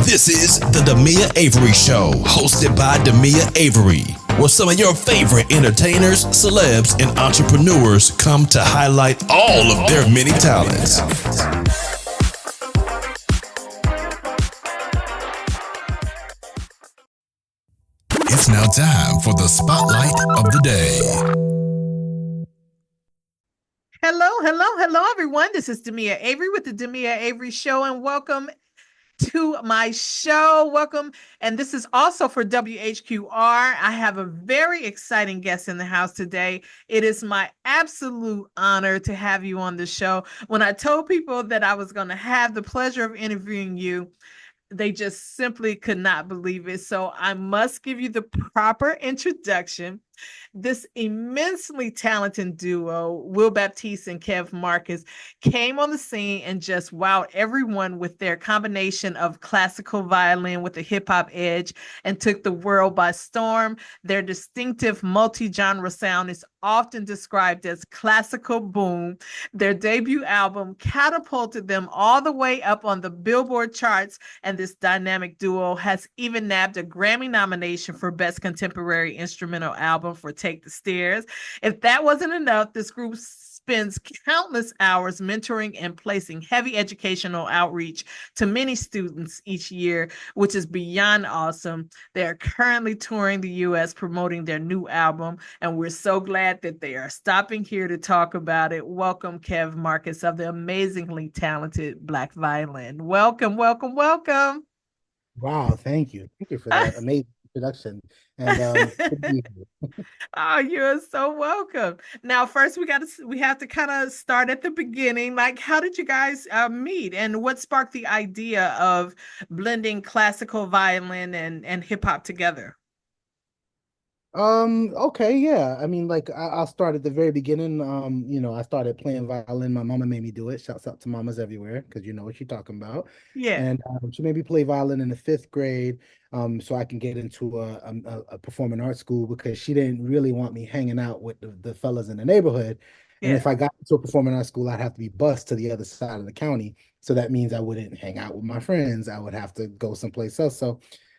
This is the Demia Avery Show, hosted by Demia Avery, where some of your favorite entertainers, celebs, and entrepreneurs come to highlight all of their many talents. It's now time for the spotlight of the day. Hello, everyone. This is Demia Avery with the Demia Avery Show, and welcome to my show. Welcome. And this is also for WHQR. I have a very exciting guest in the house today. It is my absolute honor to have you on the show. When I told people that I was going to have the pleasure of interviewing you, they just simply could not believe it. So I must give you the proper introduction. This immensely talented duo, Will Baptiste and Kev Marcus, came on the scene and just wowed everyone with their combination of classical violin with a hip hop edge and took the world by storm. Their distinctive multi-genre sound is often described as classical boom. Their debut album catapulted them all the way up on the Billboard charts, and this dynamic duo has even nabbed a Grammy nomination for Best Contemporary Instrumental Album for Take the Stairs. If that wasn't enough, this group spends countless hours mentoring and placing heavy educational outreach to many students each year, which is beyond awesome. They are currently touring the US promoting their new album, and we're so glad that they are stopping here to talk about it. Welcome, Kev Marcus of the amazingly talented Black Violin. Welcome, welcome, welcome. Wow, thank you. Thank you for that amazing introduction. And good to be here. Oh, you're so welcome. Now, first we have to kind of start at the beginning. Like, how did you guys meet, and what sparked the idea of blending classical violin and hip hop together? Okay, yeah. I mean, like I'll start at the very beginning. I started playing violin. My mama made me do it. Shouts out to mamas everywhere, because you know what she's talking about. Yeah, And she made me play violin in the fifth grade, so I can get into a performing arts school, because she didn't really want me hanging out with the fellas in the neighborhood. And yeah. if I got to a performing arts school, I'd have to be bused to the other side of the county. So that means I wouldn't hang out with my friends. I would have to go someplace else. So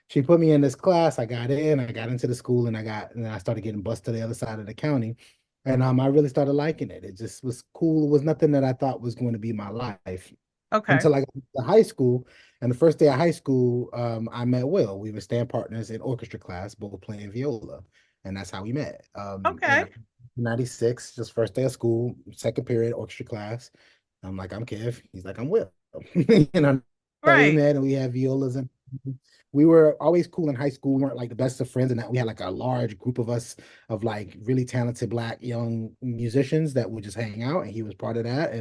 she put me in this class. I got into the school, and I started getting bused to the other side of the county. And I really started liking it. It just was cool. It was nothing that I thought was going to be my life Okay. until I got to high school. And the first day of high school, I met Will. We were stand partners in orchestra class, both playing viola. And that's how we met. Okay. 96, just first day of school, second period, orchestra class. I'm like, I'm Kev. He's like, I'm Will. So we Right. met and we had violas, and we were always cool in high school. We weren't like the best of friends, and that we had like a large group of us of like really talented black young musicians that would just hang out, and he was part of that.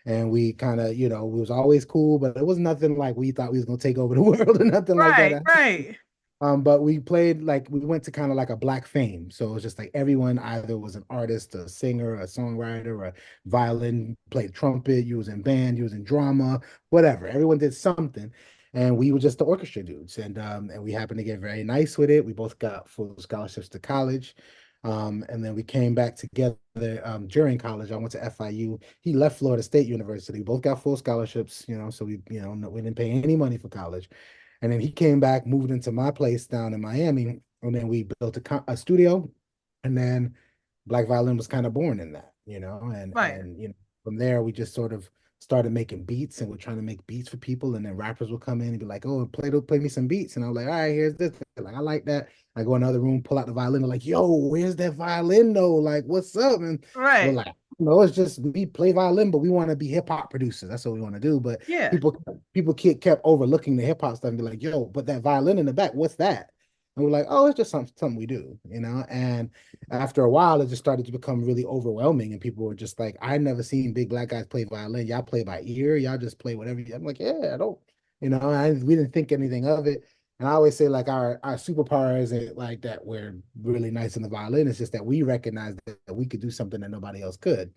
And we kind of, we was always cool, but it was nothing like we thought we was gonna take over the world or nothing like Right. that. Right. But we played, like, we went to kind of like a black fame. So it was just like everyone either was an artist, a singer, a songwriter, a violin, played trumpet, you was in band, you was in drama, whatever. Everyone did something. And we were just the orchestra dudes. And we happened to get very nice with it. We both got full scholarships to college. And then we came back together during college. I went to FIU. He left Florida State University. We both got full scholarships, so we didn't pay any money for college. And then he came back, moved into my place down in Miami, and then we built a studio. And then Black Violin was kind of born in that, and Right. from there we just sort of started making beats, and we're trying to make beats for people. And then rappers will come in and be like, "Oh, play me some beats," and I'm like, "All right, here's this." They're like, I like that. I go in another room, pull out the violin. They're like, "Yo, where's that violin though? Like, what's up?" And we're Right. like, "No, it's just we play violin, but we want to be hip hop producers. That's what we want to do." But Yeah. people kept overlooking the hip hop stuff and be like, "Yo, but that violin in the back, what's that?" And we're like, "Oh, it's just something we do." And after a while, it just started to become really overwhelming, and people were just like, "I never seen big black guys play violin. Y'all play by ear. Y'all just play whatever." I'm like, "Yeah, I don't." We didn't think anything of it. And I always say, like, our superpower isn't like that we're really nice in the violin. It's just that we recognize that we could do something that nobody else could.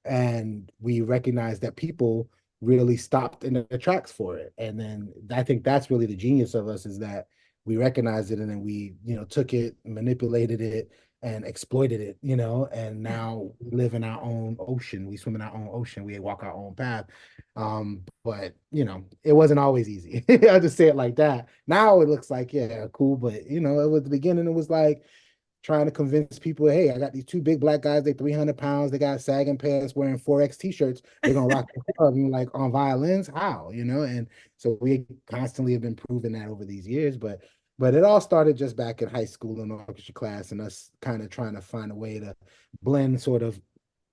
And we recognize that people really stopped in the tracks for it. And then I think that's really the genius of us, is that we recognized it, and then we, took it, manipulated it, and exploited it, and now we live in our own ocean. We swim in our own ocean. We walk our own path. But it wasn't always easy. I'll just say it like that. Now it looks like, yeah, cool. But it was the beginning, it was like trying to convince people, hey, I got these two big black guys, they 300 pounds, they got sagging pants, wearing 4X t-shirts, they're gonna rock the club. And like, on violins, how? And so we constantly have been proving that over these years. But it all started just back in high school in orchestra class, and us kind of trying to find a way to blend sort of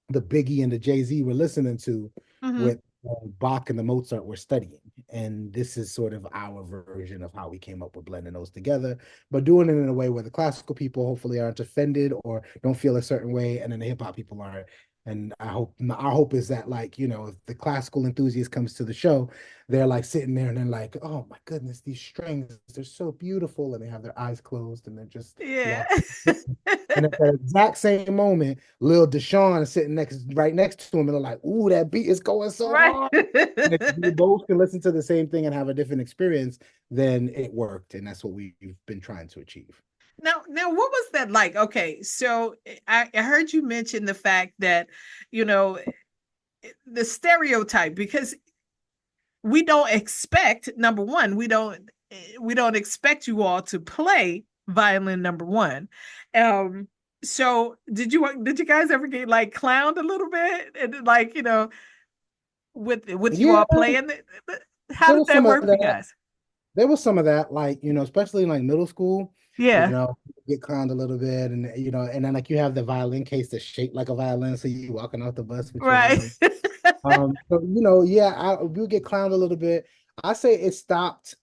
the Biggie and the Jay-Z we're listening to Mm-hmm. with Bach and the Mozart we're studying. And this is sort of our version of how we came up with blending those together, but doing it in a way where the classical people hopefully aren't offended or don't feel a certain way, and then the hip hop people aren't. And our hope is that, like, if the classical enthusiast comes to the show, they're like sitting there and they're like, oh my goodness, these strings, they're so beautiful. And they have their eyes closed and they're just Yeah. lost. And at the exact same moment, Lil Deshaun is sitting right next to him, and they're like, "Ooh, that beat is going so Right. hard." And if we both can listen to the same thing and have a different experience, then it worked, and that's what we've been trying to achieve. Now, what was that like? Okay, so I heard you mention the fact that, you know, the stereotype, because we don't expect, number one, we don't expect you all to play violin, number one. So did you guys ever get like clowned a little bit, and like, with you Yeah, all playing? How there did was that some of work for you that. guys? There was some of that, like, especially in like middle school, Yeah. get clowned a little bit, and and then like you have the violin case that's shaped like a violin, so you walking off the bus with your Right. violin. So yeah, we would get clowned a little bit. I say it stopped.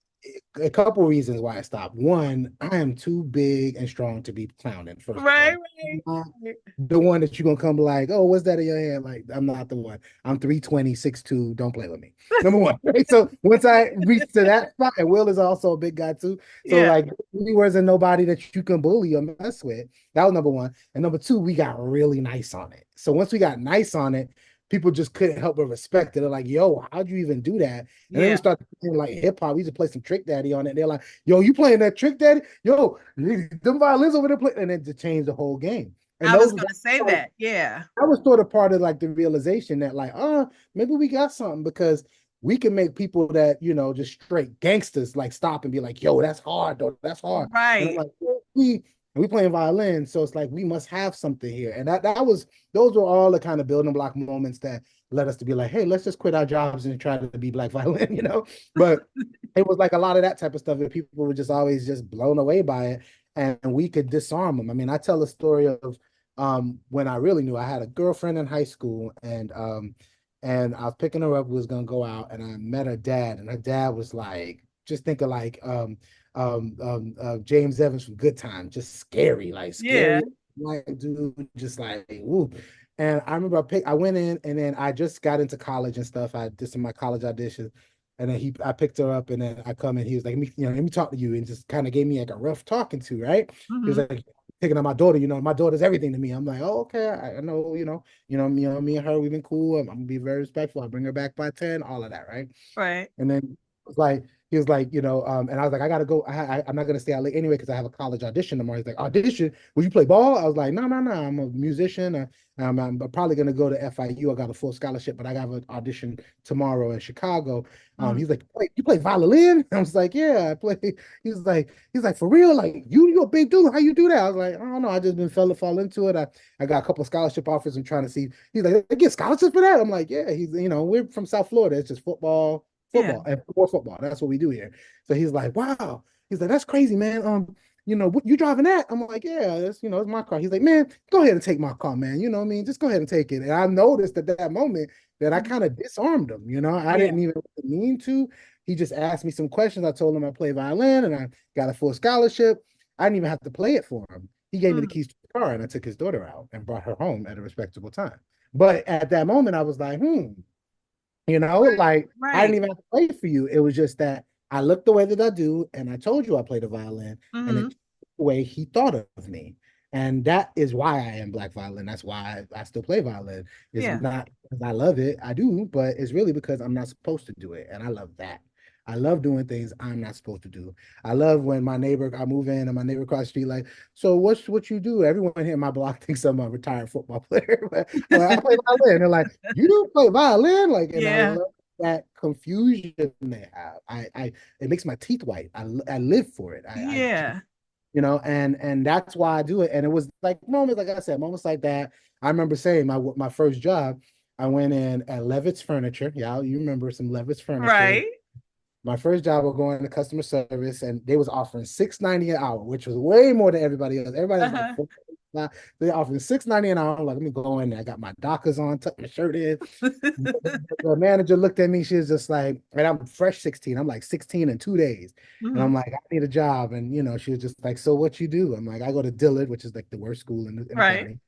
A couple reasons why it stopped. One, I am too big and strong to be clowning, first of Right, all. I'm not the one that you're gonna come like, oh, what's that in your hand? Like, I'm not the one. I'm 320, 6'2". Don't play with me. Number one. Right? So once I reach to that spot, and Will is also a big guy too. So yeah. like, he wasn't nobody that you can bully or mess with. That was number one. And number two, we got really nice on it. So once we got nice on it, people just couldn't help but respect it. They're like, yo, how'd you even do that? And then we Yeah. started playing like hip hop. We used to play some Trick Daddy on it. They're like, yo, you playing that Trick Daddy? Yo, them violins over there playing. And then to change the whole game. And I was those gonna say like, that. Yeah. that was sort of part of like the realization that like, maybe we got something, because we can make people that, just straight gangsters like stop and be like, yo, that's hard though. That's hard. And I'm Right. like, we playing violin. So it's like we must have something here. And those were all the kind of building block moments that led us to be like, hey, let's just quit our jobs and try to be black violin. But it was like a lot of that type of stuff that people were just always just blown away by it. And we could disarm them. I mean, I tell a story of when I really knew. I had a girlfriend in high school, and I was picking her up, we was gonna go out, and I met her dad, and her dad was like, just think of like James Evans from Good Time, just scary, like Yeah. scary, like dude, just like woo. And I remember I went in, and then I just got into college and stuff. I did some of my college auditions, and then I picked her up, and then I come and he was like, let me talk to you, and just kind of gave me like a rough talking to, right? He was Hmm. like, picking up my daughter, my daughter's everything to me. I'm like, oh, okay, I know, me and her, we've been cool. I'm gonna be very respectful. I'll bring her back by 10, all of that, right? Right. And then it was like, he was like, and I was like, I gotta go. I'm not gonna stay out late anyway because I have a college audition tomorrow. He's like, audition? Will you play ball? I was like, no, no, no. I'm a musician. I'm probably gonna go to FIU. I got a full scholarship, but I got an audition tomorrow in Chicago. Mm. He's like, wait, you play violin? I was like, yeah, I play. He's like, for real? Like, you're a big dude. How you do that? I was like, I don't know. I just been fall into it. I got a couple of scholarship offers. I'm trying to see. He's like, they get scholarships for that? I'm like, yeah. We're from South Florida. It's just Yeah. football and more football. That's what we do here. So he's like, wow. He's like, that's crazy, man. What you driving that? I'm like, yeah, it's my car. He's like, man, go ahead and take my car, man. You know what I mean? Just go ahead and take it. And I noticed at that moment that I kind of disarmed him. I Yeah. didn't even mean to. He just asked me some questions. I told him I play violin and I got a full scholarship. I didn't even have to play it for him. He gave me the Mm. keys to the car, and I took his daughter out and brought her home at a respectable time. But at that moment, I was like, like I didn't Right. even have to play for you. It was just that I looked the way that I do, and I told you I played the violin, and Hmm. it's the way he thought of me. And that is why I am black violin. That's why I still play violin. It's Yeah. not because I love it. I do, but it's really because I'm not supposed to do it. And I love that. I love doing things I'm not supposed to do. I love when I move in and my neighbor across the street, like, so what you do? Everyone here in my block thinks I'm a retired football player, but I'm like, I play violin. They're like, you do play violin? Like, and I Yeah. love that confusion they have. It makes my teeth white. I live for it. Yeah. And that's why I do it. And it was like moments, like I said, moments like that. I remember saying my first job, I went in at Levitt's Furniture. Yeah, you remember some Levitt's Furniture. Right. My first job was going to customer service, and they was offering $6.90 an hour, which was way more than everybody else. Everybody was like Uh-huh. they offering $6.90 an hour. I'm like, let me go in there. I got my Dockers on, tuck my shirt in. The manager looked at me. She was just like, and I'm fresh 16. I'm like 16 in 2 days. And I'm Mhm. like, I need a job. And she was just like, so what you do? I'm like, I go to Dillard, which is like the worst school in the Right. county.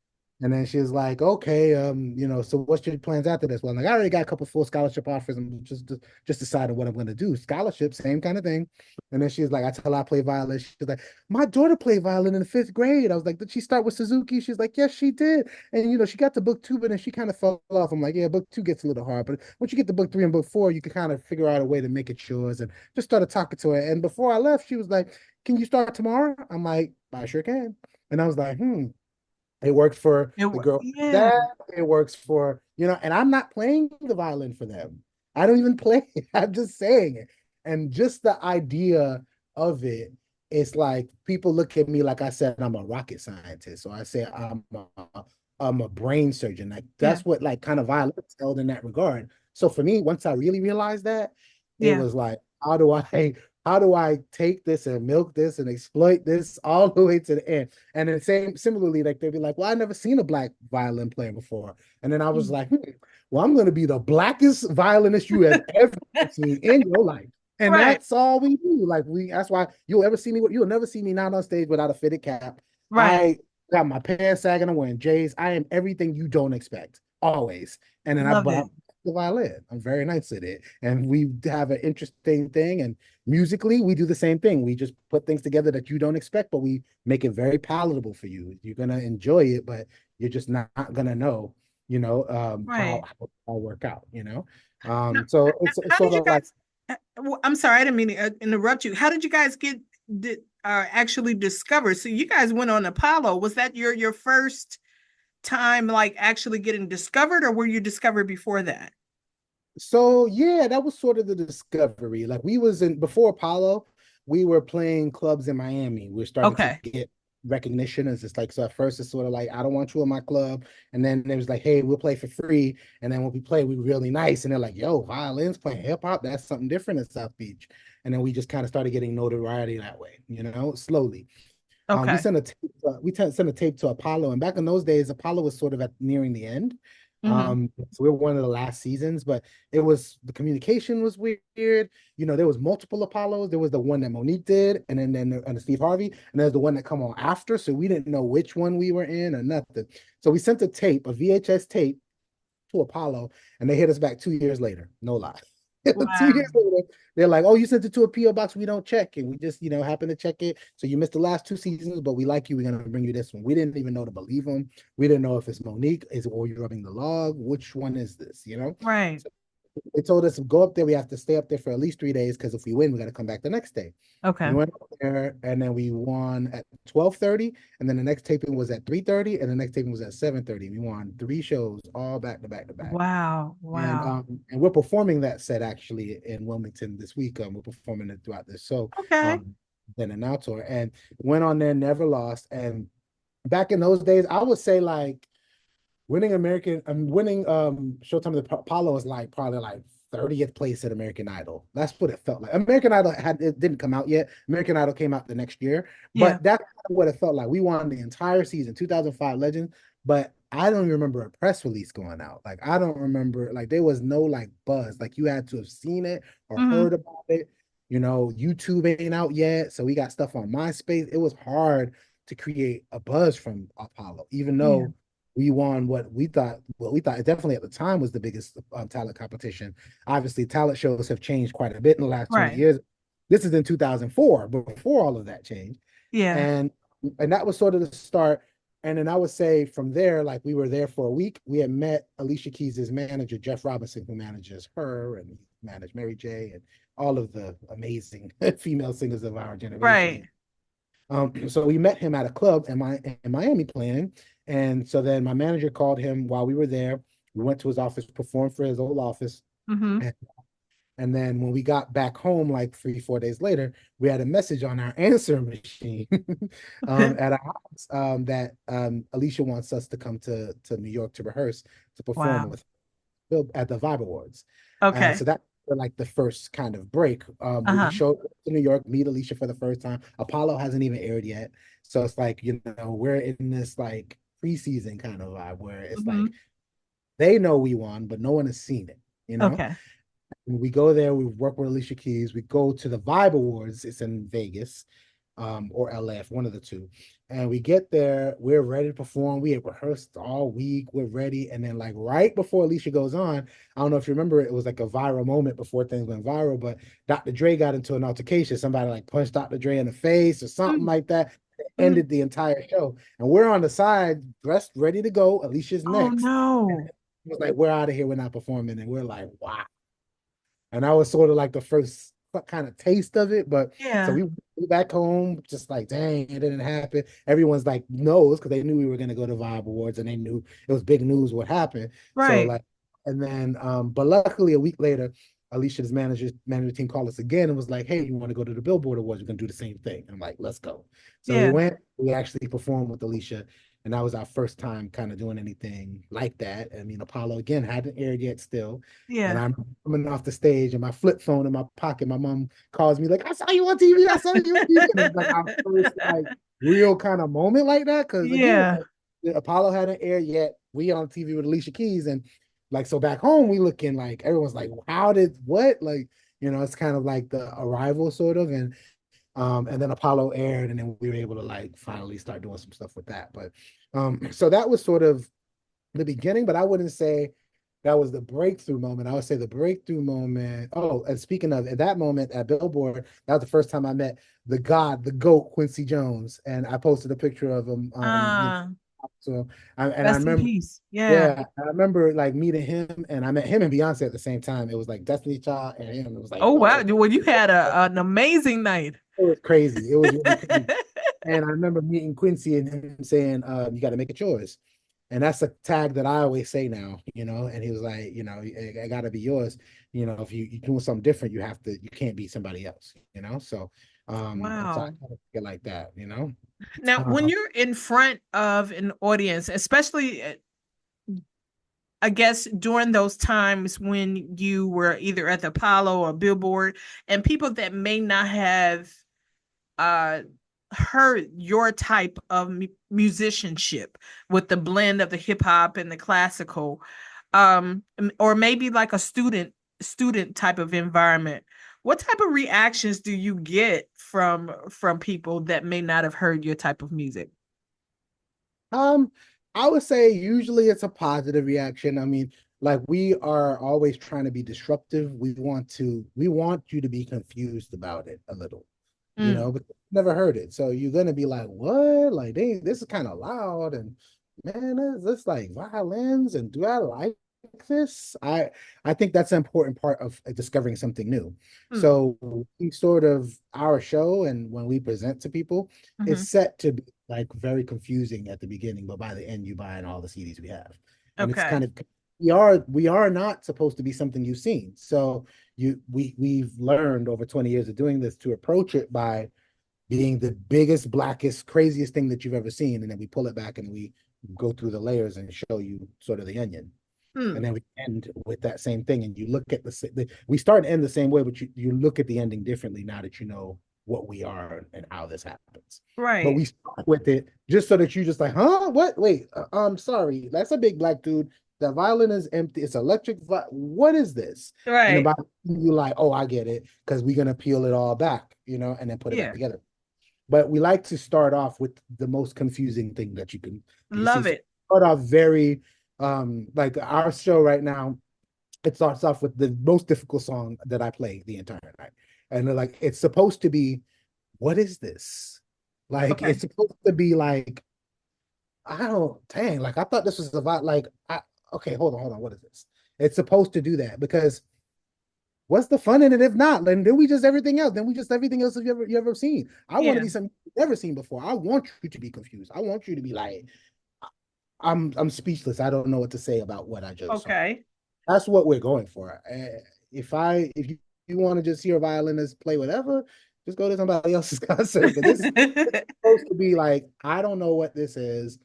And then she was like, okay, so what's your plans after this? Well, I'm like, I already got a couple full scholarship offers. I'm just deciding what I'm going to do. Scholarship, same kind of thing. And then she was like, I tell her I play violin. She's like, my daughter played violin in the fifth grade. I was like, did she start with Suzuki? She's like, yes, she did. And she got to book 2, but then she kind of fell off. I'm like, yeah, book 2 gets a little hard, but once you get to book 3 and book 4, you can kind of figure out a way to make it yours. And just started talking to her. And before I left, she was like, can you start tomorrow? I'm like, I sure can. And I was like, it works for the girl Yeah. dad. It works for, and I'm not playing the violin for them. I don't even play it. I'm just saying it. And just the idea of it, it's like people look at me like I said, I'm a rocket scientist. So I say I'm a brain surgeon. Like Yeah. that's what like kind of violin held in that regard. So for me, once I really realized that, it Yeah. was like, how do I take this and milk this and exploit this all the way to the end? And then similarly, like they'd be like, well, I never seen a black violin player before. And then I was Mm. like, well, I'm going to be the blackest violinist you have ever seen in your life. And Right. that's all we do. That's why you'll never see me not on stage without a fitted cap. Right. I got my pants sagging, I'm wearing J's. I am everything you don't expect, always. And then Love but it. I'm the violin. I'm very nice at it. And we have an interesting thing. And musically, we do the same thing. We just put things together that you don't expect, but we make it very palatable for you. You're gonna enjoy it, but you're just not gonna know, how Right. it'll work out. Now, So it's how sort did you of like, guys? I'm sorry, I didn't mean to interrupt you. How did you guys get actually discovered? So you guys went on Apollo. Was that your first time like actually getting discovered, or were you discovered before that? so yeah, that was sort of the discovery. Like we was in before Apollo, we were playing clubs in Miami. We were starting to Okay. get recognition. It's just like, so at first it's sort of like, I don't want you in my club. And then it was like, hey, we'll play for free. And then when we play, we were really nice. And they're like, yo, violins playing hip hop, that's something different in South Beach. And then we just kind of started getting notoriety that way, slowly. We Okay. sent a tape, sent a tape to Apollo, and back in those days, Apollo was sort of at nearing the end. Hmm. So we are one of the last seasons, but the communication was weird. There was multiple Apollos. There was the one that Monique did, and then Steve Harvey, and there's the one that come on after. So we didn't know which one we were in or nothing. So we sent a VHS tape to Apollo, and they hit us back 2 years later. No lie. 2 years Wow. later, they're like, "Oh, you sent it to a PO box. We don't check, and we just, happen to check it. So you missed the last 2 seasons, but we like you. We're gonna bring you this one." We didn't even know to believe them. We didn't know if it's Monique, or you rubbing the log. Which one is this? Right. So they told us to go up there. We have to stay up there for at least 3 days because if we win, we got to come back the next day. We Okay. went up there and then we won at 12:30, and then the next taping was at 3:30, and the next taping was at 7:30. We won 3 shows all back to back to back. Wow. And Wow. um and we're performing that set actually in Wilmington this week. We're performing it throughout this. So Okay. then an now tour and went on there, never lost. And back in those days, I would say like winning Showtime of the Apollo is like probably like 30th place at American Idol. That's what it felt like. American Idol it didn't come out yet. American Idol came out the next year, Yeah. but that's what it felt like. We won the entire season, 2005 Legend, but I don't even remember a press release going out. Like I don't remember, like there was no like buzz. Like you had to have seen it or Hmm. heard about it. YouTube ain't out yet, so we got stuff on MySpace. It was hard to create a buzz from Apollo, even Yeah. though we won what we thought definitely at the time was the biggest talent competition. Obviously, talent shows have changed quite a bit in the last 20 Right. years. This is in 2004, before all of that changed. Yeah. And that was sort of the start. And then I would say from there, like we were there for a week. We had met Alicia Keys' manager, Jeff Robinson, who manages her and managed Mary J. And all of the amazing female singers of our Right. generation. So we met him at a club in Miami playing. And so then my manager called him while we were there. We went to his office, performed for his old office. Mm-hmm. And then when we got back home, like 3, 4 days later, we had a message on our answer machine at our house that Alicia wants us to come to New York to rehearse to perform Wow. with Bill at the Vibe Awards. Okay. So that was like the first kind of break. We Uh-huh. showed up to New York, meet Alicia for the first time. Apollo hasn't even aired yet. So it's like, we're in this like preseason kind of vibe where it's Mm-hmm. like they know we won, but no one has seen it, you know? Okay. We go there, we work with Alicia Keys, we go to the Vibe Awards, it's in Vegas, or LF, one of the two. And we get there, we're ready to perform. We had rehearsed all week, we're ready. And then, like, right before Alicia goes on, I don't know if you remember, it was like a viral moment before things went viral, but Dr. Dre got into an altercation. Somebody like punched Dr. Dre in the face or something like that. It Mm-hmm. ended the entire show. And we're on the side, dressed, ready to go. Alicia's Oh next. And no. it was like, we're out of here, we're not performing. And we're like, wow. And that was sort of like the first kind of taste of it. But so Yeah. we went back home, just like, dang, it didn't happen. Everyone's like knows because they knew we were gonna go to Vibe Awards and they knew it was big news what happened. So Right. like, and then but luckily a week later, Alicia's manager team called us again and was like, hey, you want to go to the Billboard Awards? We're gonna do the same thing. I'm like, let's go. So we Yeah. went, we actually performed with Alicia. And that was our first time kind of doing anything like that. I mean, Apollo again hadn't aired yet still. And Yeah. I'm coming off the stage and my flip phone in my pocket. My mom calls me like, I saw you on TV. I saw you on TV. And it's like our first like real kind of moment like that. Cause again, Yeah. like, Apollo hadn't aired yet. We on TV with Alicia Keys. And like, so back home, we looking like everyone's like, how did what? Like, it's kind of like the arrival sort of. And then Apollo aired, and then we were able to like finally start doing some stuff with that. But so that was sort of the beginning, but I wouldn't say that was the breakthrough moment. I would say the breakthrough moment. Oh, and speaking of at that moment at Billboard, that was the first time I met the God, the GOAT, Quincy Jones, and I posted a picture of him. Uh, So I Rest in remember, peace. Yeah. yeah, I remember like meeting him, and I met him and Beyonce at the same time. It was like Destiny Child and him. It was like, Oh wow. whoa, Well, you had an amazing night. it was crazy. It was really crazy. And I remember meeting Quincy and him saying, you got to make a choice. And that's a tag that I always say now, and he was like, I got to be yours. If you're doing something different, you can't be somebody else, So, and so I Wow. kind of feel like that. Now, when Uh, you're in front of an audience, especially I guess during those times when you were either at the Apollo or Billboard, and people that may not have uh heard your type of musicianship with the blend of the hip hop and the classical, or maybe like a student type of environment, what type of reactions do you get from people that may not have heard your type of music? Um, I would say usually it's a positive reaction. I mean, like we are always trying to be disruptive. We want you to be confused about it a little, Mm, but never heard it. So you're gonna be like, what? Like this is kind of loud and man, is this like violins and do I like this? I think that's an important part of discovering something new. mm, So we sort of our show and when we present to people, hmm. it's set to be like very confusing at the beginning, but by the end you buy in all the CDs we have. And it's Okay. kind of we are not supposed to be something you've seen. So we've learned over 20 years of doing this to approach it by being the biggest, blackest, craziest thing that you've ever seen. And then we pull it back and we go through the layers and show you sort of the onion. And Mm, then we end with that same thing. And you look at we start and end the same way, but you look at the ending differently now that you know what we are and how this happens. But right. we start with it just so that you just like, huh? What? Wait, sorry. That's a big black dude. The violin is empty. It's electric. What is this? And Right. about you like, oh, I get it, because we're gonna peel it all back, and then put it back Yeah. together. But we like to start off with the most confusing thing that you see. Love So it. start off very like our show right now, it starts off with the most difficult song that I play the entire night. And they're like, it's supposed to be, what is this? Like Okay. it's supposed to be like, like I thought this was about like okay, hold on, what is this? It's supposed to do that because what's the fun in it if not? And then we just everything else. Then we just everything else you ever seen. I want to Yeah. be something you've never seen before. I want you to be confused. I want you to be like, I'm speechless. I don't know what to say about what I just saw. Okay. That's what we're going for. If you want to just hear a violinist play whatever, just go to somebody else's concert. But this is supposed to be like, I don't know what this is,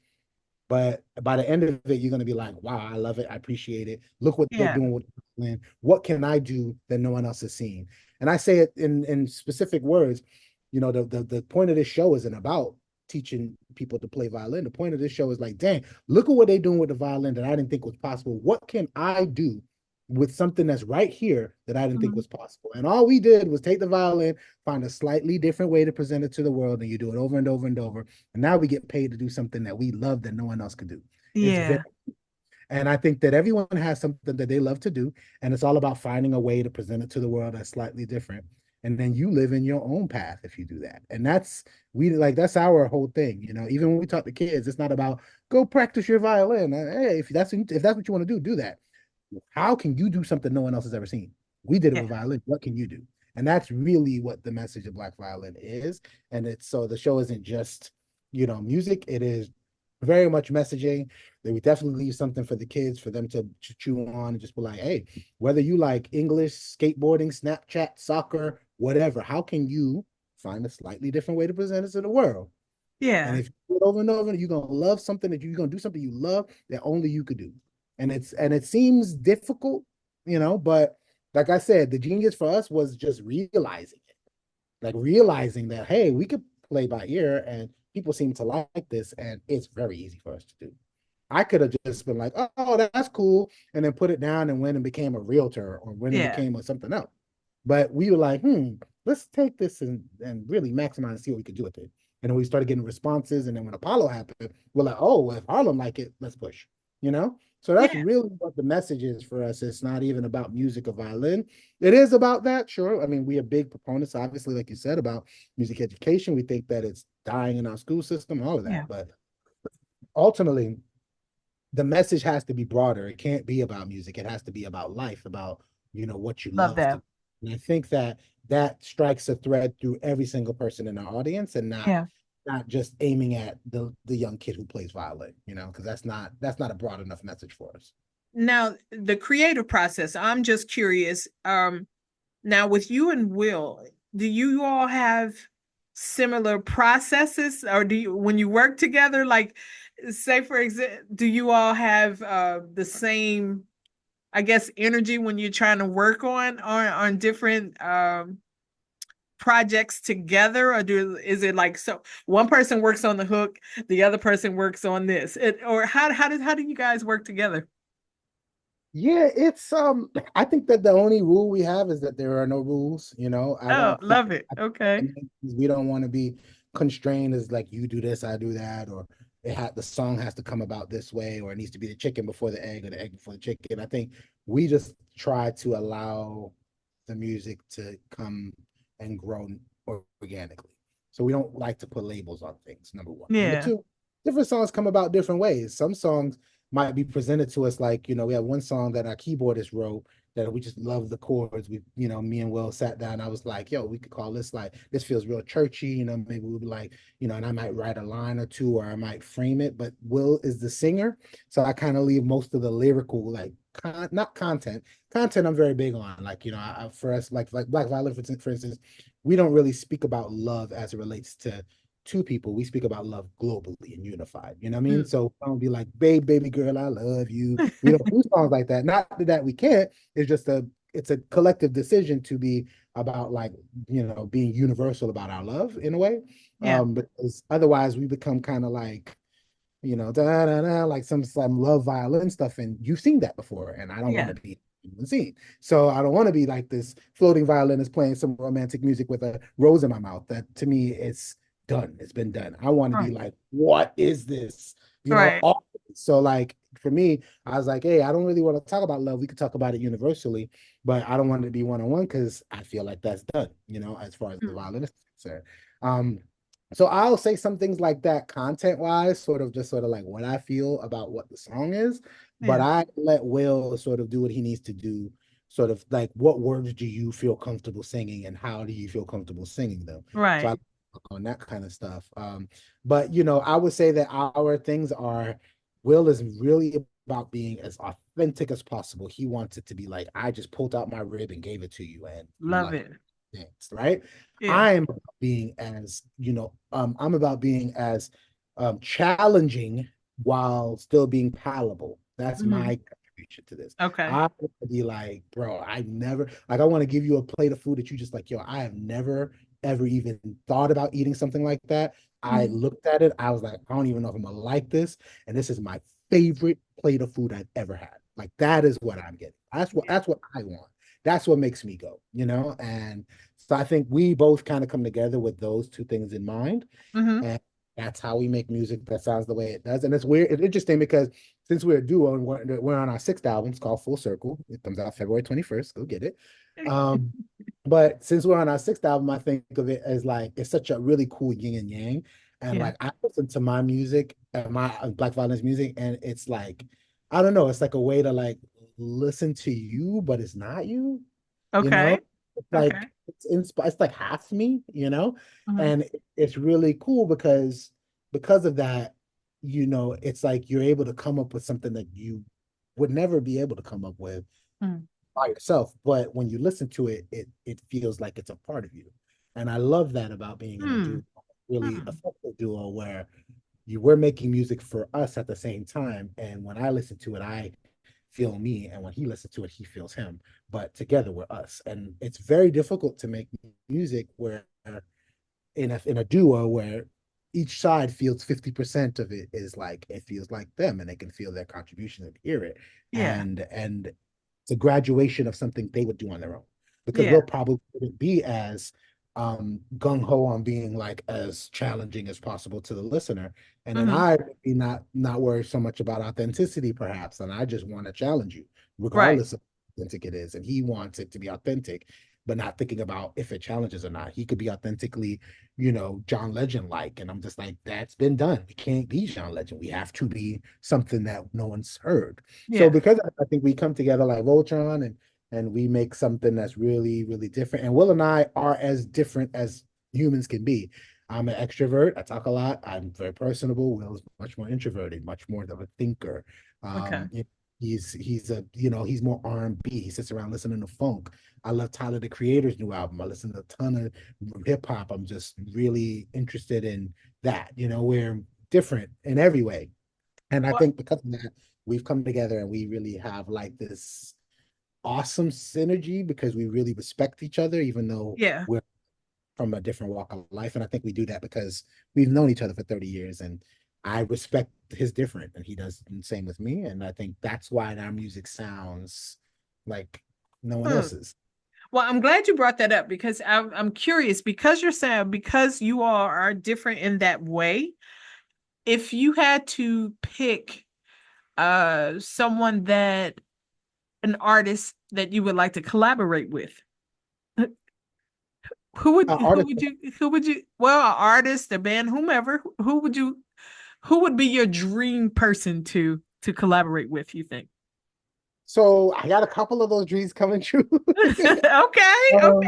but by the end of it, you're gonna be like, wow, I love it, I appreciate it. Look what they're Yeah. doing with violin. What can I do that no one else has seen? And I say it in specific words. You know, the point of this show isn't about teaching people to play violin. The point of this show is like, dang, look at what they're doing with the violin that I didn't think was possible. What can I do with something that's right here that I didn't think Mhm. was possible? And all we did was take the violin, find a slightly different way to present it to the world, and you do it over and over and over. And now we get paid to do something that we love that no one else could do. It's very, Yeah. and I think that everyone has something that they love to do, and it's all about finding a way to present it to the world that's slightly different. And then you live in your own path if you do that. And that's our whole thing. You know, even when we talk to kids, it's not about go practice your violin. Hey, if that's what you want to do that. How can you do something no one else has ever seen? We did it Yeah. with violin. What can you do? And that's really what the message of Black Violin is. And it's so the show isn't just, music. It is very much messaging. That we definitely leave something for the kids for them to chew on and just be like, hey, whether you like English, skateboarding, Snapchat, soccer, whatever, how can you find a slightly different way to present it to the world? And Yeah. if you do it over and over, you're gonna love something you're gonna do something you love that only you could do. And it seems difficult, but like I said, the genius for us was just realizing it. Like realizing that, hey, we could play by ear and people seem to like this, and it's very easy for us to do. I could have just been like, oh, that's cool, and then put it down and went and became a realtor or went and Yeah. became something else. But we were like, let's take this and really maximize and see what we could do with it. And then we started getting responses. And then when Apollo happened, we're like, oh, well, if Harlem like it, let's push, you know? So that's Yeah. really what the message is for us. It's not even about music or violin. It is about that, sure. I mean, we are big proponents, obviously, like you said, about music education. We think that it's dying in our school system, all of Yeah. that. But ultimately, the message has to be broader. It can't be about music. It has to be about life, about what you Love love to that. do. And I think that that strikes a thread through every single person in our audience, and not Yeah. not just aiming at the young kid who plays violin, because that's not a broad enough message for us. Now, the creative process, I'm just curious. Now with you and Will, do you all have similar processes, or do you, when you work together, like say for example, do you all have the same, I guess, energy when you're trying to work on different projects together, or is it like, so one person works on the hook, the other person works on this, or how do you guys work together? Yeah, it's I think that the only rule we have is that there are no rules, I Oh, don't love it. Okay. we don't want to be constrained as like you do this, I do that, or the song has to come about this way, or it needs to be the chicken before the egg or the egg before the chicken. I think we just try to allow the music to come and grow organically. So we don't like to put labels on things, number one. Number Yeah. two, different songs come about different ways. Some songs might be presented to us like, we have one song that our keyboardist wrote that we just love the chords. Me and Will sat down. I was like, yo, we could call this like, this feels real churchy, maybe we'll be like, and I might write a line or two, or I might frame it, but Will is the singer. So I kind of leave most of the lyrical, like, not content. Content I'm very big on. Like, for us, like Black Violet, for instance, we don't really speak about love as it relates to two people. We speak about love globally and unified. You know what I mean? Mm. So I don't be like, babe, baby girl, I love you. We don't do songs like that. Not that we can't. It's a collective decision to be about, like, being universal about our love in a way. Yeah. Because otherwise we become kind of like, da da da, like some love violin stuff, and you've seen that before, and I don't want Yeah. to be seen. So I don't want to be like this floating violinist playing some romantic music with a rose in my mouth. That to me, it's done. It's been done. I want to be Right. like, what is this? Right. So like for me, I was like, hey, I don't really want to talk about love. We could talk about it universally, but I don't want it to be one-on-one because I feel like that's done, as far as the Mm. violinist is concerned. Um, so I'll say some things like that content wise, sort of like what I feel about what the song is, but Yeah. I let Will sort of do what he needs to do sort of like what words do you feel comfortable singing and how do you feel comfortable singing them. So I Right. on that kind of stuff. But you know, I would say that our things are Will is really about being as authentic as possible. He wants it to be like I just pulled out my rib and gave it to you and you Love like it. danced, right? Yeah. I'm about being as, I'm about being as challenging while still being palatable. That's Hmm. my contribution to this. Okay. I want to be like, bro, I never like I want to give you a plate of food that you just like, yo, I have never ever even thought about eating something like that. I Mhm. looked at it, I was like, I don't even know if I'm gonna like this. And this is my favorite plate of food I've ever had. Like that is what I'm getting. Yeah. That's what I want. That's what makes me go, you know? And so I think we both kind of come together with those two things in mind. Hmm. And that's how we make music that sounds the way it does. And it's weird, it's interesting because since we're a duo and we're on our sixth album, it's called Full Circle. It comes out February 21st. Go get it. Um, but since we're on our sixth album, I think of it as like it's such a really cool yin and yang. And Yeah. like I listen to my music, my Black Violence music, and it's like, I don't know, it's like a way to like listen to you, but it's not you, you know? Okay. It's Okay. like it's like half me, you know? Hmm. And it's really cool because of that, you know, it's like you're able to come up with something that you would never be able to come up with Mm. by yourself, but when you listen to it, it feels like it's a part of you. And I love that about being in a duo, Mm. really Mm. effective duo where you were making music for us at the same time. And when I listen to it, I feel me. And when he listens to it, he feels him. But together we're us. And it's very difficult to make music where in a duo where each side feels 50% of it is like it feels like them and they can feel their contribution and hear it. Yeah. And it's a graduation of something they would do on their own because Yeah. we'll probably wouldn't be as gung-ho on being like as challenging as possible to the listener, and then Hmm. I would be not worried so much about authenticity perhaps, and I just want to challenge you Right. regardless of how authentic it is, and he wants it to be authentic but not thinking about if it challenges or not. He could be authentically, John Legend like, and I'm just like, that's been done. We can't be John Legend. We have to be something that no one's heard. So Yeah. because I think we come together like Voltron and we make something that's really, really different. And Will and I are as different as humans can be. I'm an extrovert. I talk a lot. I'm very personable. Will's much more introverted, much more of a thinker. Okay. Um, he's more R&B. He sits around listening to funk. I love Tyler the Creator's new album. I listen to a ton of hip hop. I'm just really interested in that. We're different in every way. And I Well, think because of that, we've come together and we really have like this awesome synergy because we really respect each other, even though yeah. we're from a different walk of life. And I think we do that because we've known each other for 30 years and I respect his different and he does the same with me. And I think that's why our music sounds like no one Hmm. else's. Well, I'm glad you brought that up because I'm curious because you're saying because you all are different in that way. If you had to pick someone that an artist that you would like to collaborate with, who Artist would you well, an artist, a band, whomever, who would be your dream person to collaborate with, you think? So I got a couple of those dreams coming true. Okay, okay. um,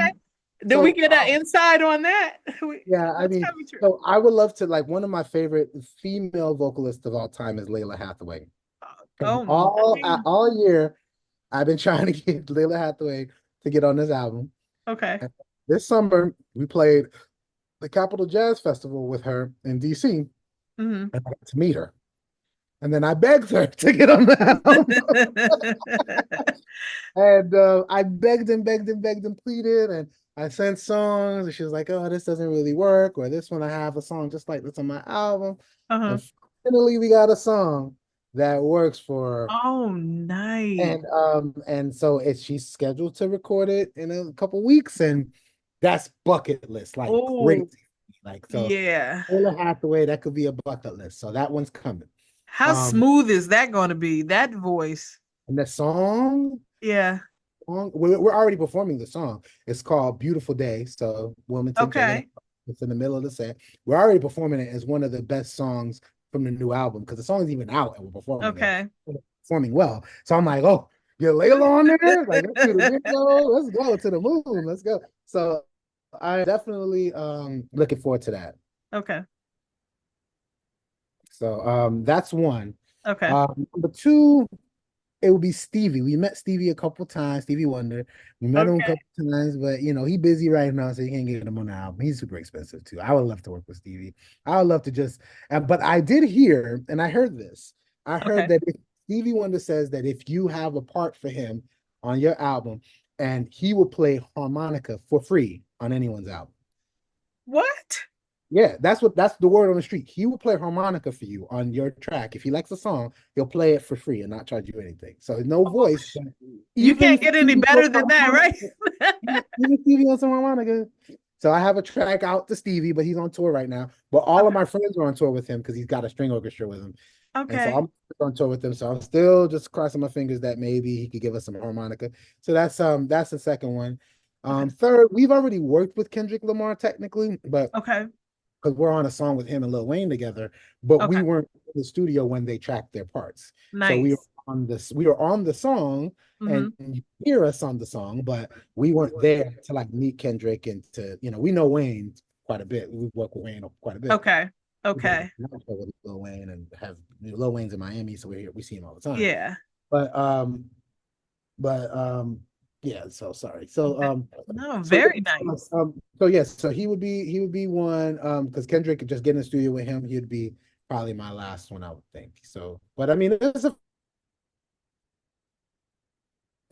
Then we so get an insight on that. yeah, I What's mean, coming true? so I would love to like one of my favorite female vocalists of all time is Layla Hathaway. And Oh, nice. all year I've been trying to get Layla Hathaway to get on this album. Okay. And this summer we played the Capitol Jazz Festival with her in DC, and Hmm. I got to meet her. And then I begged her to get on the album. And I begged and pleaded, and I sent songs, and she was like, "Oh, this doesn't really work," or "This one I have a song just like this on my album." Uh-huh. And finally, we got a song that works for her. Oh, nice. And so she's scheduled to record it in a couple weeks, and that's bucket list, like Oh, crazy. Like so, yeah. Taylor Hathaway, that could be a bucket list. So that one's coming. How Um, smooth is that going to be? That voice. and the Yeah. song we're already performing the song. It's called Beautiful Day. So Wilmington, check it out. Okay. It's in the middle of the set. We're already performing it as one of the best songs from the new album because the song is even out and we're performing it. Okay. We're performing well. So I'm like, oh, get Layla on there. Like, let's do the video. Let's go to the moon. Let's go. So I definitely looking forward to that. Okay. So that's one. Okay. Number two, it would be Stevie. We met Stevie a couple times, Stevie Wonder. We met him a Okay. couple times, but he busy right now, so you can't get him on the album. He's super expensive too. I would love to work with Stevie. I would love to just, but I did hear, and I heard this. I heard Okay. that if Stevie Wonder says that if you have a part for him on your album, and he will play harmonica for free on anyone's album. What? Yeah, that's the word on the street. He will play harmonica for you on your track. If he likes a song, he'll play it for free and not charge you anything. So no Oh, voice, but you even can't get any Stevie on better than that, right? harmonica, even Stevie on some harmonica. So I have a track out to Stevie, but he's on tour right now. But all of Okay. my friends are on tour with him because he's got a string orchestra with him. And so Okay. I'm on tour with him. So I'm still just crossing my fingers that maybe he could give us some harmonica. So that's the second one. Okay. Third, we've already worked with Kendrick Lamar technically, but Okay. because we're on a song with him and Lil Wayne together, but we Okay. weren't in the studio when they tracked their parts. So Nice. we were on the song Mm-hmm. and you hear us on the song, but we weren't there to like meet Kendrick and to, we know Wayne quite a bit. We work with Wayne quite a bit. Okay. We go Okay. with Lil Wayne and have Lil Wayne's in Miami, so we're here, we see him all the time. Yeah. But but yeah, so sorry. So No, so very yeah, nice. so yes, so he would be one because Kendrick could just get in the studio with him, he'd be probably my last one, I would think. So, but I mean, there's a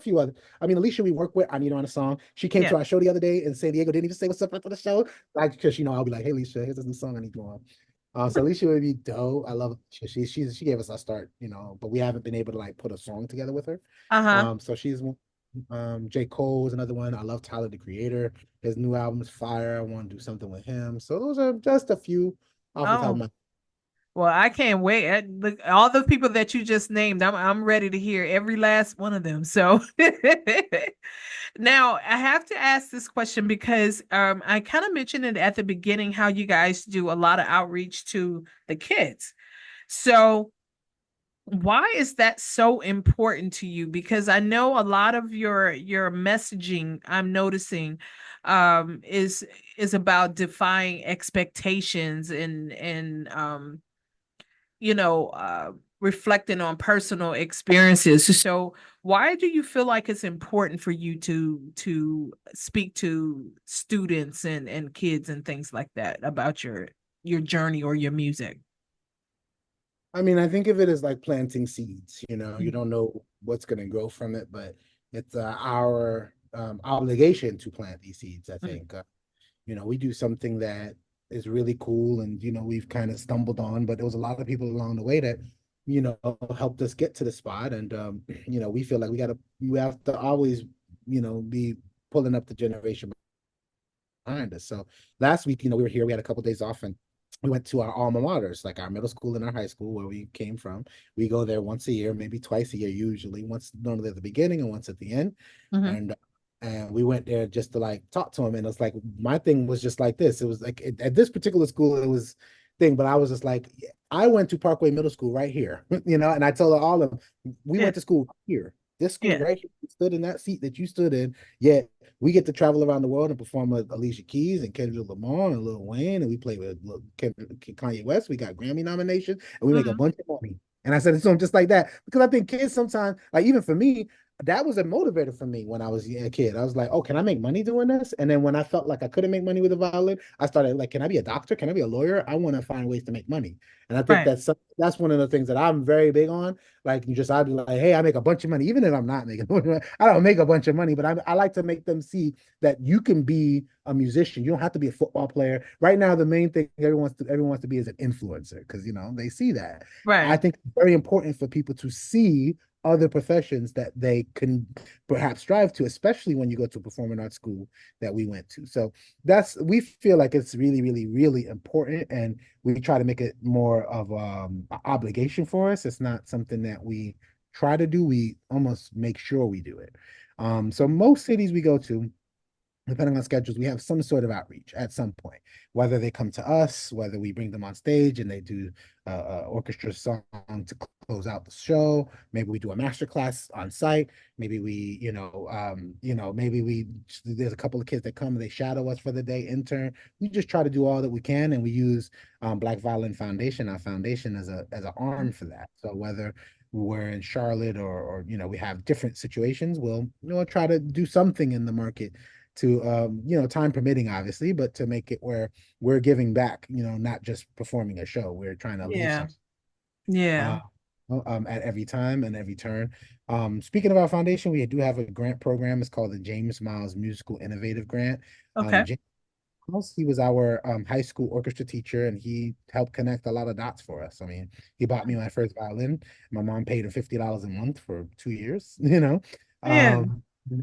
few other. I mean, Alicia, we work with. I need her on a song. She came Yeah. to our show the other day in San Diego. Didn't even say what's up after the show, like because I'll be like, hey, Alicia, here's this new song I need you on. So Alicia would be dope. I love she gave us a start, but we haven't been able to like put a song together with her. Uh-huh. So she's one. J. Cole is another one. I love Tyler the Creator. His new album is fire. I want to do something with him. So those are just a few off the top of Oh, my. well, I can't wait. Look, all the people that you just named, I'm ready to hear every last one of them. So now I have to ask this question because I kind of mentioned it at the beginning how you guys do a lot of outreach to the kids. So why is that so important to you? Because I know a lot of your messaging I'm noticing is about defying expectations and you know, reflecting on personal experiences. So why do you feel like it's important for you to speak to students and kids and things like that about your journey or your music? I mean, I think of it as like planting seeds. You Mhm. don't know what's going to grow from it, but it's our obligation to plant these seeds. I Mhm. think. We do something that is really cool, and we've kind of stumbled on, but there was a lot of people along the way that helped us get to the spot, and we feel like we have to always be pulling up the generation behind us. So last week, we were here, we had a couple of days off, and we went to our alma maters, like our middle school and our high school where we came from. We go there once a year, maybe twice a year, usually once normally at the beginning and once at the end. Mhm. And we went there just to like talk to him. And it's like my thing was just like this. It was like at this particular school, it was thing, but I was just like, I went to Parkway Middle School right here, and I told all of them, we Yeah. went to school here. This school Yeah. right here, we stood in that seat that you stood in. Yet we get to travel around the world and perform with Alicia Keys and Kendrick Lamar and Lil Wayne, and we play with Kanye West. We got Grammy nominations, and we make a Mhm. bunch of money. And I said it to him just like that because I think kids sometimes, like even for me, that was a motivator for me when I was a kid. I was like, oh, can I make money doing this? And then when I felt like I couldn't make money with a violin, I started like, can I be a doctor? Can I be a lawyer? I want to find ways to make money. And I think Right. that's one of the things that I'm very big on. Like I'd be like, hey, I make a bunch of money, even if I'm not making money. I don't make a bunch of money, but I like to make them see that you can be a musician. You don't have to be a football player. Right now, the main thing everyone wants to be is an influencer because they see that. I Right. think it's very important for people to see other professions that they can perhaps strive to, especially when you go to a performing arts school that we went to. So we feel like it's really, really, really important, and we try to make it more of an obligation for us. It's not something that we try to do. We almost make sure we do it. So most cities we go to, depending on schedules, we have some sort of outreach at some point, whether they come to us, whether we bring them on stage and they do orchestra song to close out the show. Maybe we do a master class on site. Maybe we, maybe there's a couple of kids that come and they shadow us for the day, intern. We just try to do all that we can, and we use Black Violin Foundation, our foundation, as an arm for that. So whether we're in Charlotte or we have different situations, we'll try to do something in the market to time permitting, obviously, but to make it where we're giving back, not just performing a show. We're trying to leave Yeah. some Yeah. uh, at every time and every turn. Speaking of our foundation, we do have a grant program. It's called the James Miles Musical Innovative Grant. Okay. James Miles, he was our high school orchestra teacher, and he helped connect a lot of dots for us. I mean, he bought me my first violin. My mom paid him $50 a month for 2 years, Yeah.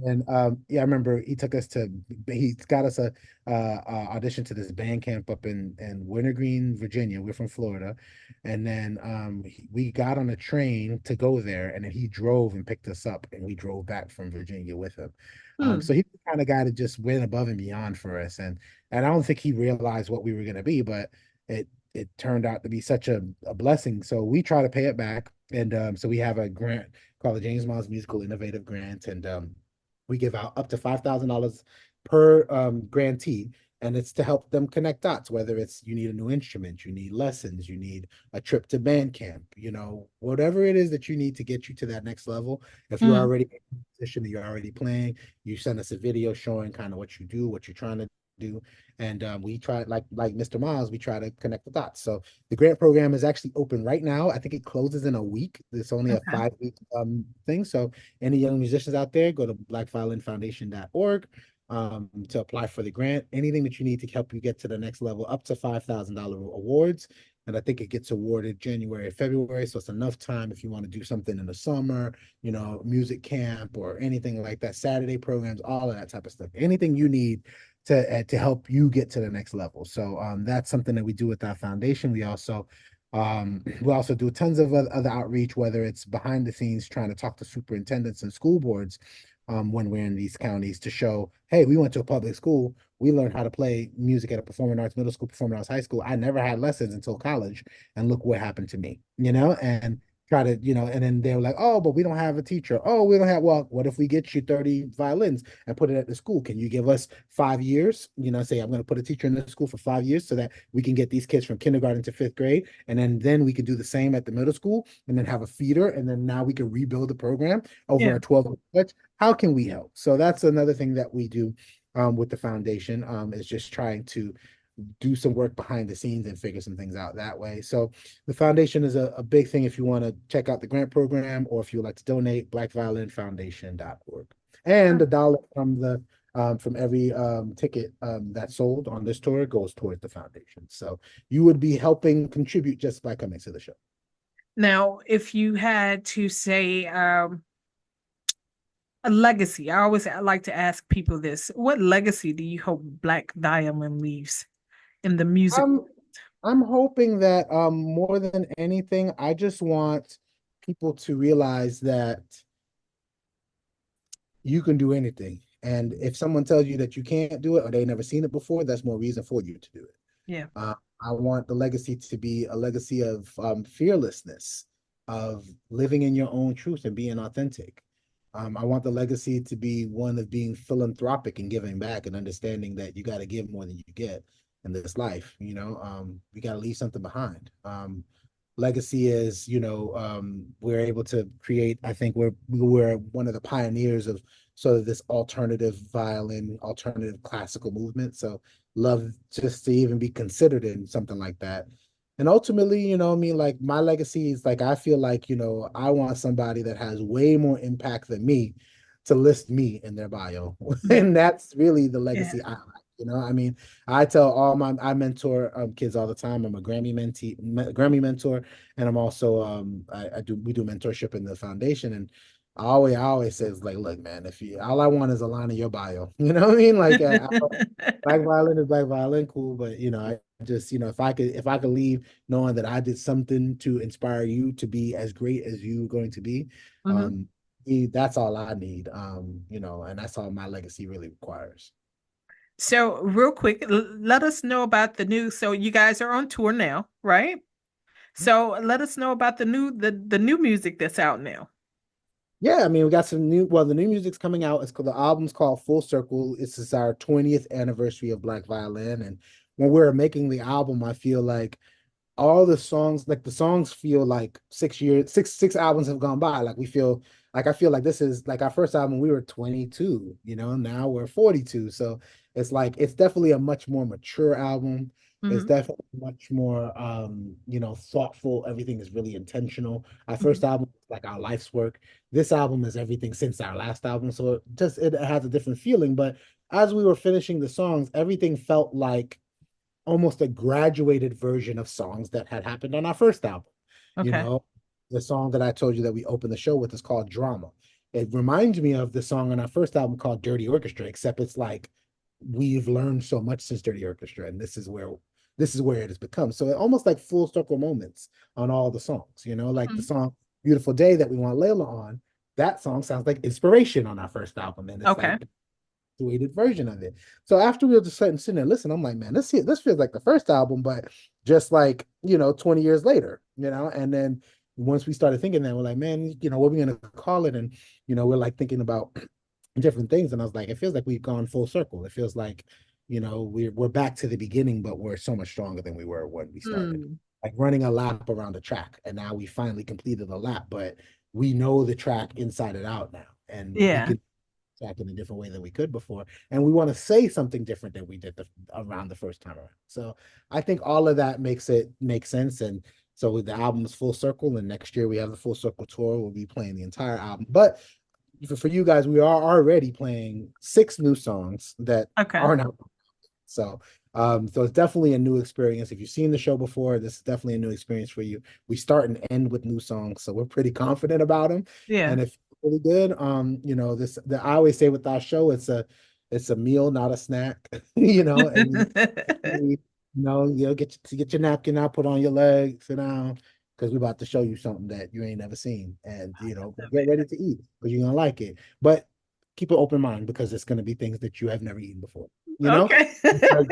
And yeah, I remember he got us a audition to this band camp up in Wintergreen, Virginia. We're from Florida, and then we got on a train to go there, and then he drove and picked us up, and we drove back from Virginia with him. Hmm. So he's the kind of guy that just went above and beyond for us, and I don't think he realized what we were going to be, but it turned out to be such a blessing. So we try to pay it back, and so we have a grant called the James Miles Musical Innovative Grant, and we give out up to $5,000 per grantee, and it's to help them connect dots, whether it's you need a new instrument, you need lessons, you need a trip to band camp, whatever it is that you need to get you to that next level. If you're Hmm. already in a position that you're already playing, you send us a video showing kind of what you do, what you're trying to do, and we try, like Mr. Miles, we try to connect the dots. So the grant program is actually open right now. I think it closes in a week. It's only a Okay. 5 week thing. So any young musicians out there, go to blackviolinfoundation.org to apply for the grant. Anything that you need to help you get to the next level, up to $5,000 awards. And I think it gets awarded January, February. So it's enough time if you want to do something in the summer, music camp or anything like that, Saturday programs, all of that type of stuff. Anything you need to help you get to the next level. So that's something that we do with our foundation. We also do tons of other outreach, whether it's behind the scenes trying to talk to superintendents and school boards when we're in these counties to show, hey, we went to a public school. We learned how to play music at a performing arts middle school, performing arts high school. I never had lessons until college, and look what happened to me, and try to, and then they were like, oh, but we don't have a teacher. Oh, we don't have, well, what if we get you 30 violins and put it at the school? Can you give us 5 years? Say I'm going to put a teacher in the school for 5 years so that we can get these kids from kindergarten to fifth grade. And then we could do the same at the middle school and then have a feeder. And then now we can rebuild the program over Yeah. a 12 month. How can we help? So that's another thing that we do with the foundation, is just trying to do some work behind the scenes and figure some things out that way. So the foundation is a big thing if you want to check out the grant program, or if you would like to donate, blackviolinfoundation.org. And the dollar from every ticket that's sold on this tour goes towards the foundation. So you would be helping contribute just by coming to the show. Now, if you had to say a legacy, I like to ask people this: what legacy do you hope Black Diamond leaves in the music? I'm I'm hoping that more than anything, I just want people to realize that you can do anything. And if someone tells you that you can't do it or they never seen it before, that's more reason for you to do it. Yeah. I want the legacy to be a legacy of fearlessness, of living in your own truth and being authentic. I want the legacy to be one of being philanthropic and giving back and understanding that you got to give more than you get in this life. We got to leave something behind. Legacy is, we're able to create, I think we're one of the pioneers of sort of this alternative violin, alternative classical movement. So love just to even be considered in something like that. And ultimately, I mean, like my legacy is like, I feel like, I want somebody that has way more impact than me to list me in their bio. And that's really the Yeah. legacy I like. I mean, I tell I mentor kids all the time. I'm a Grammy mentor, and I'm also we do mentorship in the foundation. And I always says like, look, man, if you all I want is a line in your bio, you know what I mean? Like, black violin is black violin, cool, but I just, if I could leave knowing that I did something to inspire you to be as great as you're going to be, Mhm. that's all I need. And that's all my legacy really requires. So real quick, let us know about the new. So you guys are on tour now, right? So let us know about the new music that's out now. Yeah, I mean, we got some new, well, the new music's coming out. It's called, the album's called Full Circle. This is our 20th anniversary of Black Violin. And when we were making the album, I feel like all the songs, like the songs feel like 6 years, six albums have gone by. Like we feel like I feel like this is like our first album, we were 22, now we're 42. So it's like it's definitely a much more mature album. It's Hmm. definitely much more thoughtful. Everything is really intentional. Our first Hmm. album was like our life's work. This album is everything since our last album. So it has a different feeling. But as we were finishing the songs, everything felt like almost a graduated version of songs that had happened on our first album. You Okay. know, the song that I told you that we opened the show with is called Drama. It reminds me of the song on our first album called Dirty Orchestra, except it's like we've learned so much since Dirty Orchestra, and this is where it has become. So it almost like full circle moments on all the songs, like the Mhm. song Beautiful Day that we want Layla on. That song sounds like inspiration on our first album, and it's Okay. like weighted version of it. So after we were just sitting there, listen, I'm like, man, this feels like the first album, but just like 20 years later, And then once we started thinking that, we're like, man, what are we gonna call it? And we're like thinking about different things, and I was like, it feels like we've gone full circle. It feels like we're back to the beginning, but we're so much stronger than we were when we started. Hmm. Like running a lap around the track, and now we finally completed the lap, but we know the track inside and out now, and we Yeah. can track in a different way than we could before. And we want to say something different than we did around the first time around. So I think all of that makes it make sense. And so the album is full circle. And next year we have the full circle tour. We'll be playing the entire album. But for you guys, we are already playing 6 new songs that Okay. aren't out. So it's definitely a new experience. If you've seen the show before, this is definitely a new experience for you. We start and end with new songs, so we're pretty confident about them. Yeah. And if really good, I always say with our show, it's a meal, not a snack. And get your napkin out, put on your leg, sit down, because we're about to show you something that you ain't never seen, and get ready to eat because you're gonna like it. But keep an open mind because it's gonna be things that you have never eaten before. You know, Okay. because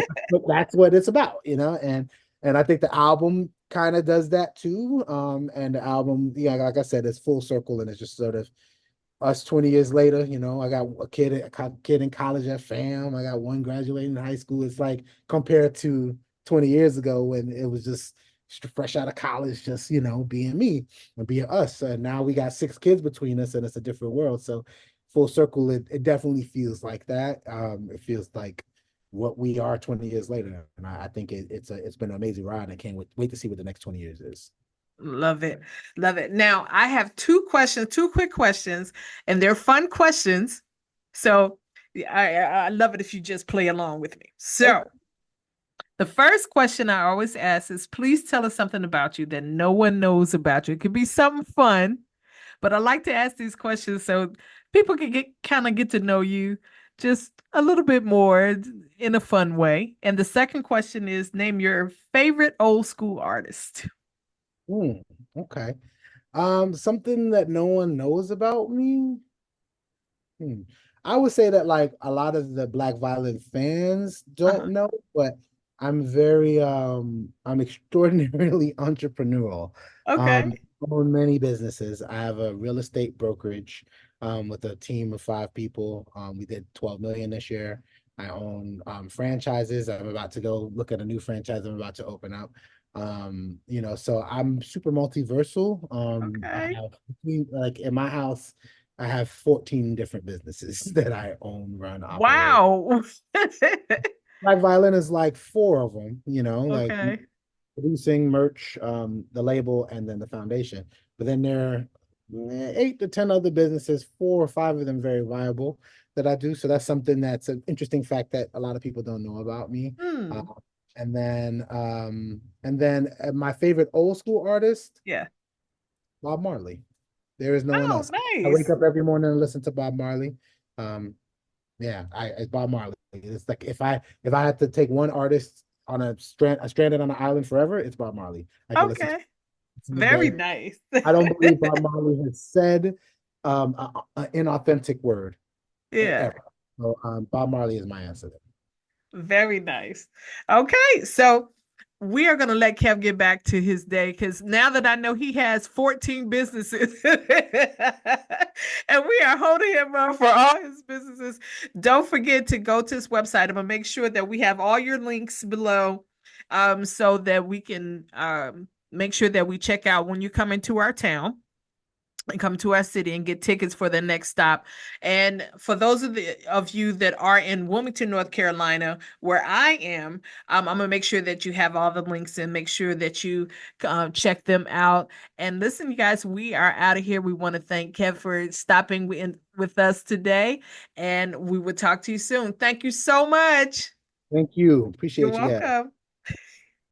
that's what it's about. And I think the album kind of does that too. And the album, yeah, like I said, it's full circle, and it's just sort of us 20 years later. I got a kid in college at FAM. I got one graduating high school. It's like compared to 20 years ago when it was just fresh out of college, just being me and being us. And now we got 6 kids between us, and it's a different world. So full circle, it definitely feels like that. It feels like what we are 20 years later. And I think it's been an amazing ride. I can't wait to see what the next 20 years is. Love it. Love it. Now, I have two questions, two quick questions, and they're fun questions. So yeah, I love it if you just play along with me. Okay. So, the first question I always ask is please tell us something about you that no one knows about you. It could be something fun, but I like to ask these questions so people can get to know you just a little bit more in a fun way. And the second question is name your favorite old school artist. Hmm, okay. Something that no one knows about me. Hmm. I would say that like a lot of the Black Violin fans Uh-huh. don't know, but I'm extraordinarily entrepreneurial. Okay. I own many businesses. I have a real estate brokerage with a team of 5 people. We did 12 million this year. I own franchises. I'm about to go look at a new franchise I'm about to open up. So I'm super multiversal. I Okay. have like in my house. I have 14 different businesses that I own, run, operate. Wow. Black Violin is like 4 of them, like Okay. producing merch, the label, and then the foundation. But then there are 8 to 10 other businesses, 4 or 5 of them very viable that I do. So that's something that's an interesting fact that a lot of people don't know about me. Uh, Hmm. and then my favorite old school artist, Yeah. Bob Marley. There is no one Oh, else. I wake nice. up every morning and listen to Bob Marley. Um, yeah, it's Bob Marley. It's like if I had to take one artist on stranded on an island forever, it's Bob Marley. I can Okay. listen to the Very day. nice. I don't believe Bob Marley has said an inauthentic word Yeah. ever. So Bob Marley is my answer there. Very nice. Okay, so we are going to let Kev get back to his day because now that I know he has 14 businesses and we are holding him up for all his businesses, don't forget to go to his website. I'm going to make sure that we have all your links below so that we can make sure that we check out when you come into our town and come to our city and get tickets for the next stop. And for those of you that are in Wilmington, North Carolina, where I am, I'm gonna make sure that you have all the links and make sure that you check them out. And listen, you guys, we are out of here. We want to thank Kev for stopping with us today, and we will talk to you soon. Thank you so much. Thank you. You're Appreciate you guys. welcome.